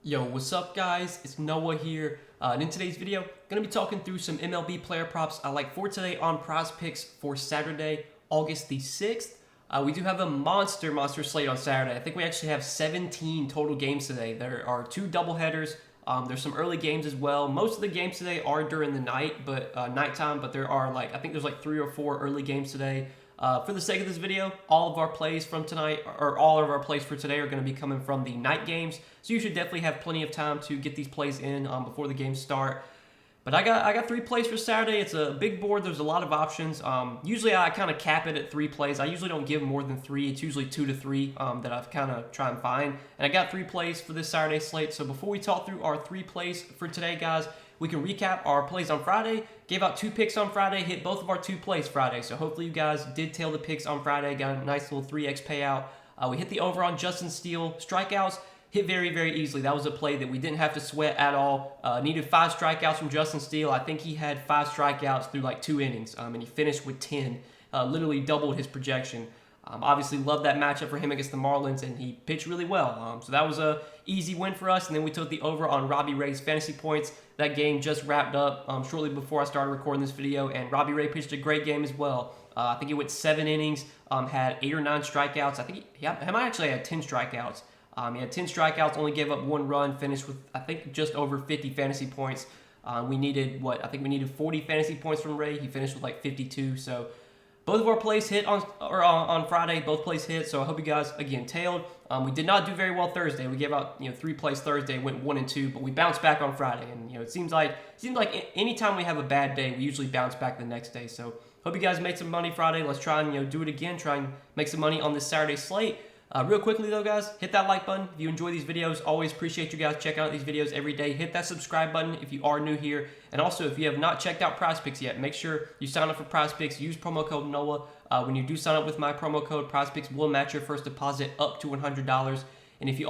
Yo, what's up guys? It's Noah here, and in today's video, going to be talking through some MLB player props I like for today on Prizepicks for Saturday, August the 6th. We do have a monster slate on Saturday. I think we actually have 17 total games today. There are two doubleheaders. There's some early games as well. Most of the games today are during the night, but nighttime. But there are I think there's 3 or 4 early games today. For the sake of this video, all of our plays from tonight, or all of our plays for today, are going to be coming from the night games. So you should definitely have plenty of time to get these plays in before the games start. But I got 3 plays for Saturday. It's a big board. There's a lot of options. Usually I kind of cap it at 3 plays. I usually don't give more than 3. It's usually 2 to 3 that I've kind of try and find. And I got 3 plays for this Saturday slate. So before we talk through our 3 plays for today, guys, we can recap our plays on Friday. Gave out 2 picks on Friday, hit both of our 2 plays Friday. So hopefully you guys did tail the picks on Friday, got a nice little 3x payout. We hit the over on Justin Steele strikeouts, hit very, very easily. That was a play that we didn't have to sweat at all. Needed 5 strikeouts from Justin Steele. I think he had 5 strikeouts through 2 innings, and he finished with 10. Literally doubled his projection. Obviously, loved that matchup for him against the Marlins, and he pitched really well. So that was a easy win for us. And then we took the over on Robbie Ray's fantasy points. That game just wrapped up shortly before I started recording this video, and Robbie Ray pitched a great game as well. I think he went 7 innings, had 8 or 9 strikeouts. I think he might actually had 10 strikeouts. He had 10 strikeouts, only gave up 1 run, finished with, I think, just over 50 fantasy points. We needed, I think we needed 40 fantasy points from Ray. He finished with 52, so both of our plays hit on Friday. Both plays hit, so I hope you guys, again, tailed. We did not do very well Thursday. We gave out 3 plays Thursday, went 1 and 2, but we bounced back on Friday. And it seems like anytime we have a bad day, we usually bounce back the next day. So hope you guys made some money Friday. Let's try and do it again. Try and make some money on this Saturday slate. Real quickly though, guys, hit that like button if you enjoy these videos. Always appreciate you guys checking out these videos every day. Hit that subscribe button if you are new here. And also, if you have not checked out Prizepicks yet, make sure you sign up for Prizepicks. Use promo code NOAH. When you do sign up with my promo code, Prizepicks will match your first deposit up to $100. And if you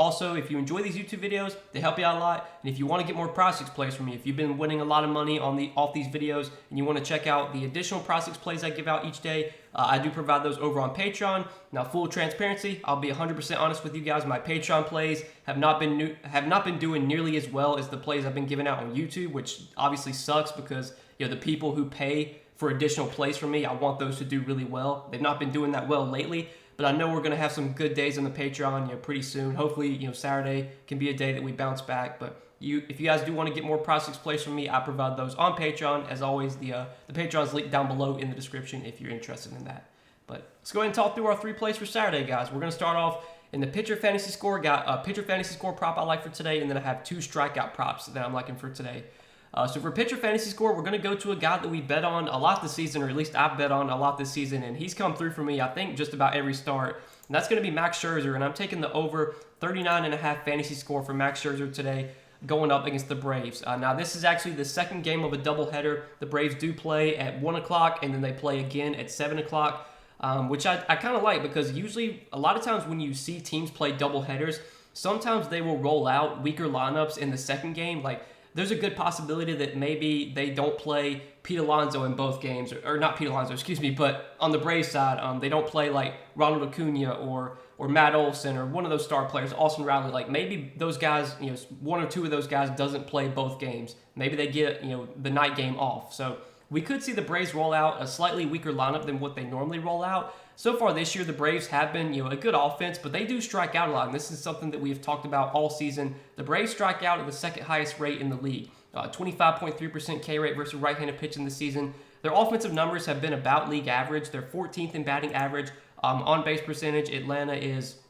enjoy these YouTube videos, they help you out a lot. And if you want to get more Prizepicks plays from me, if you've been winning a lot of money off these videos and you want to check out the additional Prizepicks plays I give out each day, I do provide those over on Patreon. Now, full transparency, I'll be 100% honest with you guys. My Patreon plays have not been doing nearly as well as the plays I've been giving out on YouTube, which obviously sucks because the people who pay for additional plays from me, I want those to do really well. They've not been doing that well lately. But I know we're going to have some good days on the Patreon, pretty soon. Hopefully, Saturday can be a day that we bounce back. But if you guys do want to get more Prizepicks plays from me, I provide those on Patreon. As always, the Patreon's linked down below in the description if you're interested in that. But let's go ahead and talk through our 3 plays for Saturday, guys. We're going to start off in the pitcher fantasy score. Got a pitcher fantasy score prop I like for today, and then I have 2 strikeout props that I'm liking for today. So for pitcher fantasy score, we're going to go to a guy that we bet on a lot this season, or at least I've bet on a lot this season, and he's come through for me, I think, just about every start. And that's going to be Max Scherzer, and I'm taking the over 39.5 fantasy score for Max Scherzer today, going up against the Braves. Now, this is actually the second game of a doubleheader. The Braves do play at 1 o'clock, and then they play again at 7 o'clock, which I kind of like because usually, a lot of times when you see teams play doubleheaders, sometimes they will roll out weaker lineups in the second game. There's a good possibility that maybe they don't play Pete Alonso in both games, or not Pete Alonso, excuse me, but on the Braves side, they don't play Ronald Acuna or Matt Olson or one of those star players, Austin Riley. Maybe those guys, 1 or 2 of those guys doesn't play both games. Maybe they get, the night game off. So we could see the Braves roll out a slightly weaker lineup than what they normally roll out. So far this year, the Braves have been, a good offense, but they do strike out a lot, and this is something that we've talked about all season. The Braves strike out at the second highest rate in the league, 25.3% K rate versus right-handed pitching this season. Their offensive numbers have been about league average. They're 14th in batting average. On-base percentage, Atlanta is,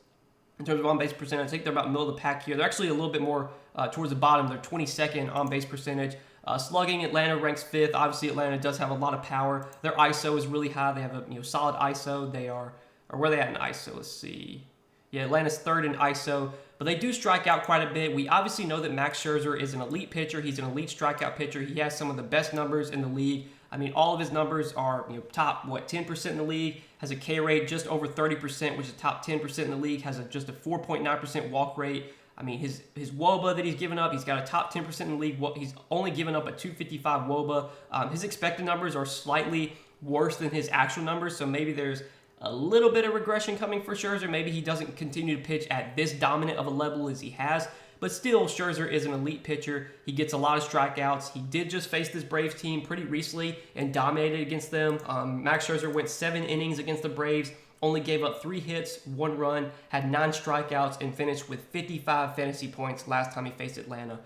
in terms of on-base percentage, I think they're about middle of the pack here. They're actually a little bit more towards the bottom. They're 22nd on-base percentage. Slugging, Atlanta ranks 5th. Obviously, Atlanta does have a lot of power. Their ISO is really high. They have a solid ISO. They are, or where are they at in ISO? Let's see. Yeah, Atlanta's 3rd in ISO, but they do strike out quite a bit. We obviously know that Max Scherzer is an elite pitcher. He's an elite strikeout pitcher. He has some of the best numbers in the league. I mean, all of his numbers are top 10% in the league. Has a K rate just over 30%, which is top 10% in the league. Has just a 4.9% walk rate. I mean, his WOBA that he's given up, he's got a top 10% in the league. He's only given up a 255 WOBA. His expected numbers are slightly worse than his actual numbers, so maybe there's a little bit of regression coming for Scherzer. Maybe he doesn't continue to pitch at this dominant of a level as he has. But still, Scherzer is an elite pitcher. He gets a lot of strikeouts. He did just face this Braves team pretty recently and dominated against them. Max Scherzer went 7 innings against the Braves, only gave up 3 hits, 1 run, had 9 strikeouts, and finished with 55 fantasy points last time he faced Atlanta.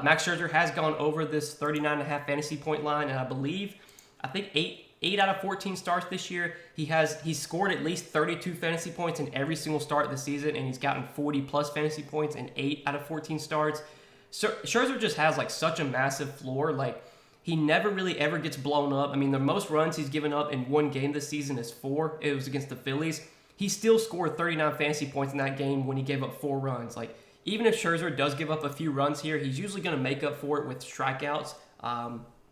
Max Scherzer has gone over this 39.5 fantasy point line, and I think 8 out of 14 starts this year, he's scored at least 32 fantasy points in every single start of the season, and he's gotten 40 plus fantasy points in 8 out of 14 starts. Scherzer just has like such a massive floor. Like, he never really ever gets blown up. I mean, the most runs he's given up in one game this season is 4. It was against the Phillies. He still scored 39 fantasy points in that game when he gave up 4 runs. Like, even if Scherzer does give up a few runs here, he's usually going to make up for it with strikeouts.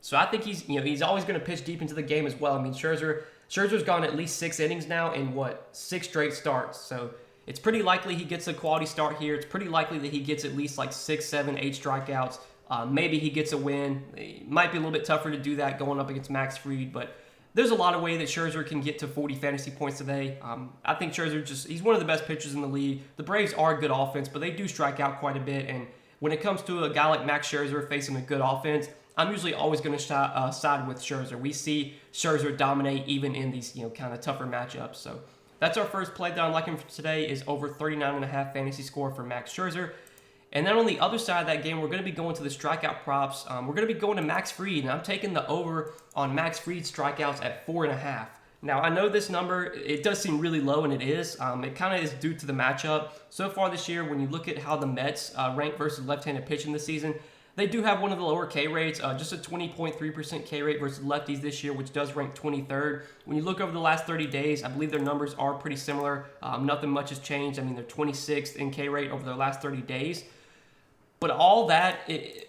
So I think he's always going to pitch deep into the game as well. I mean, Scherzer's gone at least 6 innings now in 6 straight starts. So it's pretty likely he gets a quality start here. It's pretty likely that he gets at least like 6, 7, 8 strikeouts. Maybe he gets a win. It might be a little bit tougher to do that going up against Max Fried, but there's a lot of way that Scherzer can get to 40 fantasy points today. I think Scherzer he's one of the best pitchers in the league. The Braves are a good offense, but they do strike out quite a bit. And when it comes to a guy like Max Scherzer facing a good offense, I'm usually always going to side with Scherzer. We see Scherzer dominate even in these kind of tougher matchups. So that's our first play that I'm liking for today is over 39.5 fantasy score for Max Scherzer. And then on the other side of that game, we're going to be going to the strikeout props. We're going to be going to Max Fried, and I'm taking the over on Max Fried's strikeouts at 4.5. Now, I know this number, it does seem really low, and it is. It kind of is due to the matchup. So far this year, when you look at how the Mets rank versus left-handed pitching this season, they do have one of the lower K rates, just a 20.3% K rate versus lefties this year, which does rank 23rd. When you look over the last 30 days, I believe their numbers are pretty similar. Nothing much has changed. I mean, they're 26th in K rate over their last 30 days. But all that,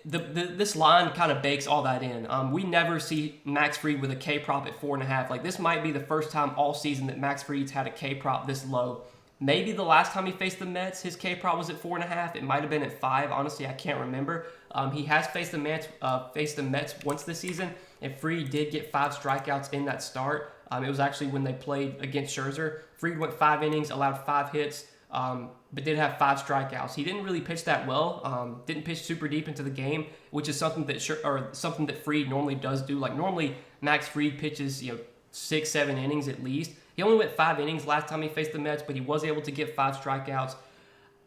this line kind of bakes all that in. We never see Max Fried with a K prop at 4.5. Like, this might be the first time all season that Max Fried's had a K prop this low. Maybe the last time he faced the Mets, his K prop was at 4.5. It might have been at 5. Honestly, I can't remember. He has faced the Mets once this season, and Fried did get 5 strikeouts in that start. It was actually when they played against Scherzer. Fried went 5 innings, allowed 5 hits, but did have 5 strikeouts. He didn't really pitch that well. Didn't pitch super deep into the game, which is something that Fried normally does do. Like, normally Max Fried pitches 6, 7 innings at least. He only went 5 innings last time he faced the Mets, but he was able to get 5 strikeouts.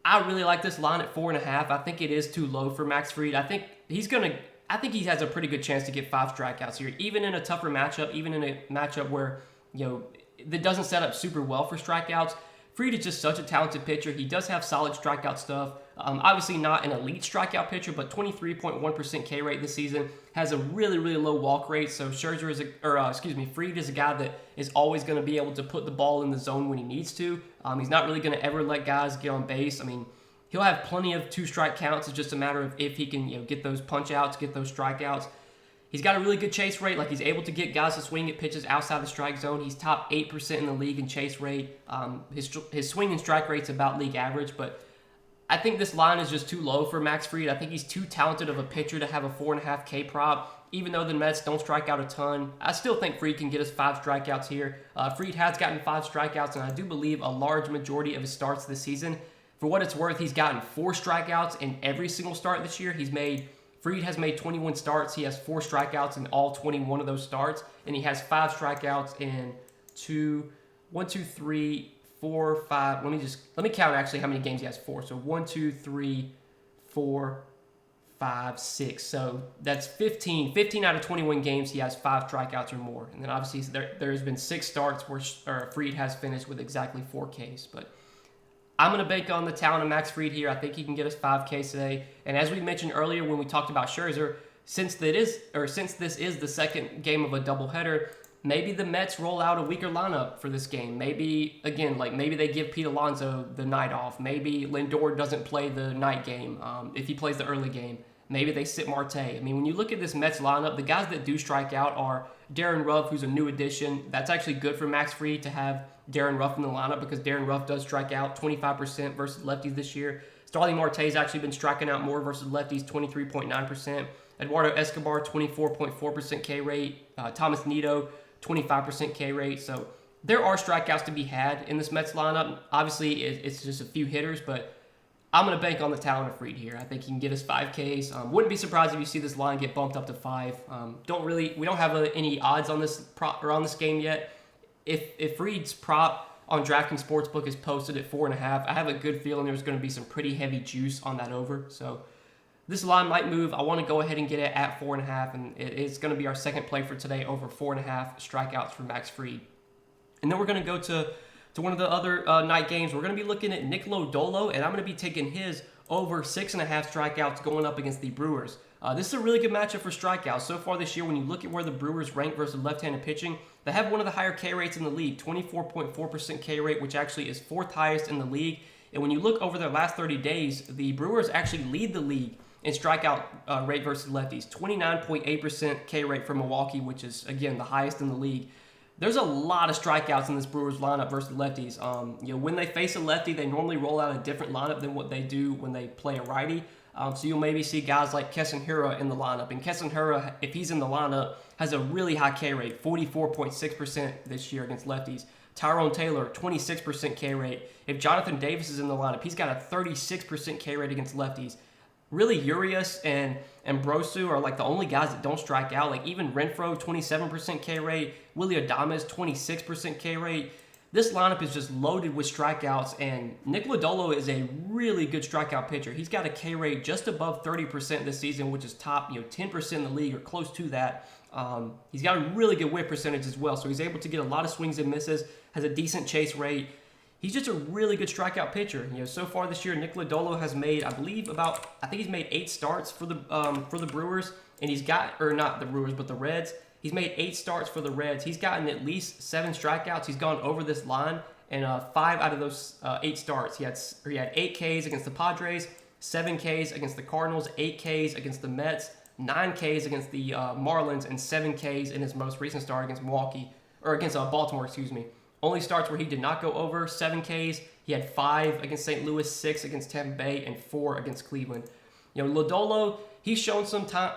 I really like this line at 4.5. I think it is too low for Max Fried. I think he has a pretty good chance to get 5 strikeouts here, even in a tougher matchup, even in a matchup where that doesn't set up super well for strikeouts. Fried is just such a talented pitcher. He does have solid strikeout stuff. Obviously not an elite strikeout pitcher, but 23.1% K rate this season. Has a really, really low walk rate. So Fried is a guy that is always going to be able to put the ball in the zone when he needs to. He's not really going to ever let guys get on base. I mean, he'll have plenty of 2-strike counts. It's just a matter of if he can get those punch outs, get those strikeouts. He's got a really good chase rate. Like, he's able to get guys to swing at pitches outside the strike zone. He's top 8% in the league in chase rate. His swing and strike rate's about league average, but I think this line is just too low for Max Fried. I think he's too talented of a pitcher to have a 4.5 K prop. Even though the Mets don't strike out a ton, I still think Fried can get us 5 strikeouts here. Fried has gotten 5 strikeouts, and I do believe a large majority of his starts this season. For what it's worth, he's gotten 4 strikeouts in every single start this year. Fried has made 21 starts. He has 4 strikeouts in all 21 of those starts, and he has 5 strikeouts in 1, 2, 3, 4, 5. Let me count actually how many games he has 4. So 1, 2, 3, 4, 5, 6. So that's 15. 15 out of 21 games he has 5 strikeouts or more. And then obviously there has been 6 starts where Fried has finished with exactly 4 Ks. But I'm going to bank on the talent of Max Fried here. I think he can get us 5 Ks today. And as we mentioned earlier when we talked about Scherzer, since this is the second game of a doubleheader, maybe the Mets roll out a weaker lineup for this game. Maybe, again, maybe they give Pete Alonso the night off. Maybe Lindor doesn't play the night game if he plays the early game. Maybe they sit Marte. I mean, when you look at this Mets lineup, the guys that do strike out are Darren Ruff, who's a new addition. That's actually good for Max Fried to have Darren Ruff in the lineup because Darren Ruff does strike out 25% versus lefties this year. Starling Marte's actually been striking out more versus lefties, 23.9%. Eduardo Escobar, 24.4% K rate. Thomas Nido, 25% K rate. So there are strikeouts to be had in this Mets lineup. Obviously, it's just a few hitters, but I'm going to bank on the talent of Freed here. I think he can get us 5Ks. Wouldn't be surprised if you see this line get bumped up to 5. We don't have any odds on this on this game yet. If Freed's prop on DraftKings Sportsbook is posted at 4.5, I have a good feeling there's going to be some pretty heavy juice on that over. So this line might move. I want to go ahead and get it at 4.5, and it is going to be our second play for today, over 4.5 strikeouts for Max Fried. And then we're going to go to one of the other night games. We're going to be looking at Nick Lodolo, and I'm going to be taking his over 6.5 strikeouts going up against the Brewers. This is a really good matchup for strikeouts. So far this year, when you look at where the Brewers rank versus left-handed pitching, they have one of the higher K rates in the league, 24.4% K rate, which actually is 4th highest in the league. And when you look over their last 30 days, the Brewers actually lead the league in strikeout rate versus lefties, 29.8% K rate for Milwaukee, which is, again, the highest in the league. There's a lot of strikeouts in this Brewers lineup versus lefties. When they face a lefty, they normally roll out a different lineup than what they do when they play a righty. So you'll maybe see guys like Keston Hiura in the lineup. And Keston Hiura, if he's in the lineup, has a really high K rate, 44.6% this year against lefties. Tyrone Taylor, 26% K rate. If Jonathan Davis is in the lineup, he's got a 36% K rate against lefties. Really, Urias and Brosu are like the only guys that don't strike out. Like even Renfroe, 27% K rate. Willie Adames, 26% K rate. This lineup is just loaded with strikeouts, and Nick Lodolo is a really good strikeout pitcher. He's got a K rate just above 30% this season, which is top 10% in the league or close to that. He's got a really good whip percentage as well, so he's able to get a lot of swings and misses, has a decent chase rate. He's just a really good strikeout pitcher. So far this year, Nick Lodolo has made, I think he's made 8 starts for the Brewers, and he's got, or not the Brewers, but the Reds. He's made 8 starts for the Reds. He's gotten at least 7 strikeouts. He's gone over this line, and 5 out of those 8 starts, he had 8 Ks against the Padres, 7 Ks against the Cardinals, 8 Ks against the Mets, 9 Ks against the Marlins, and 7 Ks in his most recent start against Baltimore, excuse me. Only starts where he did not go over 7 Ks. He had 5 against St. Louis, 6 against Tampa Bay, and 4 against Cleveland. Lodolo, he's shown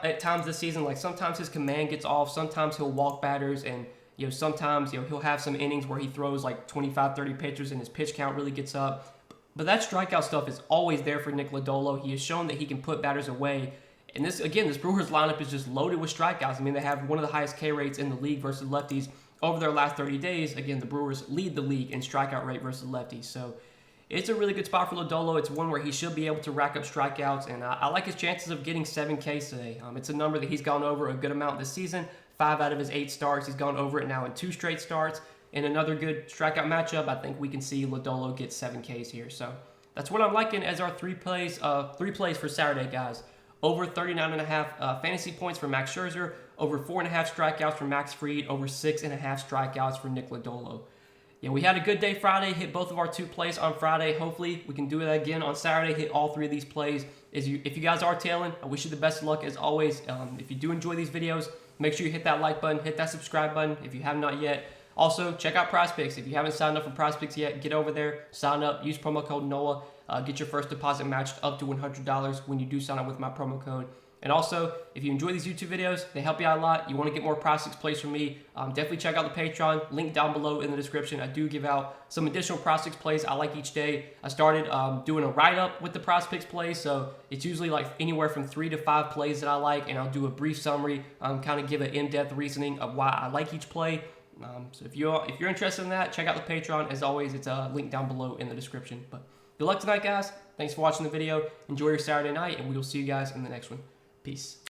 at times this season, like sometimes his command gets off, sometimes he'll walk batters, and sometimes he'll have some innings where he throws like 25, 30 pitches and his pitch count really gets up. But that strikeout stuff is always there for Nick Lodolo. He has shown that he can put batters away. And this Brewers lineup is just loaded with strikeouts. I mean, they have one of the highest K rates in the league versus lefties. Over their last 30 days, again, the Brewers lead the league in strikeout rate versus lefties. So it's a really good spot for Lodolo. It's one where he should be able to rack up strikeouts, and I like his chances of getting 7 Ks today. It's a number that he's gone over a good amount this season. 5 out of his 8 starts, he's gone over it now in 2 straight starts. In another good strikeout matchup, I think we can see Lodolo get 7 Ks here. So that's what I'm liking as our 3 plays for Saturday, guys. Over 39.5 fantasy points for Max Scherzer, over 4.5 strikeouts for Max Fried, over 6.5 strikeouts for Nick Lodolo. We had a good day Friday, hit both of our 2 plays on Friday. Hopefully, we can do it again on Saturday, hit all 3 of these plays. If you guys are tailing, I wish you the best of luck as always. If you do enjoy these videos, make sure you hit that like button, hit that subscribe button if you have not yet. Also, check out Prizepicks. If you haven't signed up for Prizepicks yet, get over there, sign up, use promo code NOAH. Get your first deposit matched up to $100 when you do sign up with my promo code. And also, if you enjoy these YouTube videos, they help you out a lot. You want to get more Prizepicks plays from me, definitely check out the Patreon. Link down below in the description. I do give out some additional Prizepicks plays I like each day. I started doing a write-up with the Prizepicks plays, so it's usually like anywhere from 3 to 5 plays that I like, and I'll do a brief summary, kind of give an in-depth reasoning of why I like each play. So if you're interested in that, check out the Patreon. As always, it's a link down below in the description. But good luck tonight, guys. Thanks for watching the video. Enjoy your Saturday night, and we will see you guys in the next one. Peace.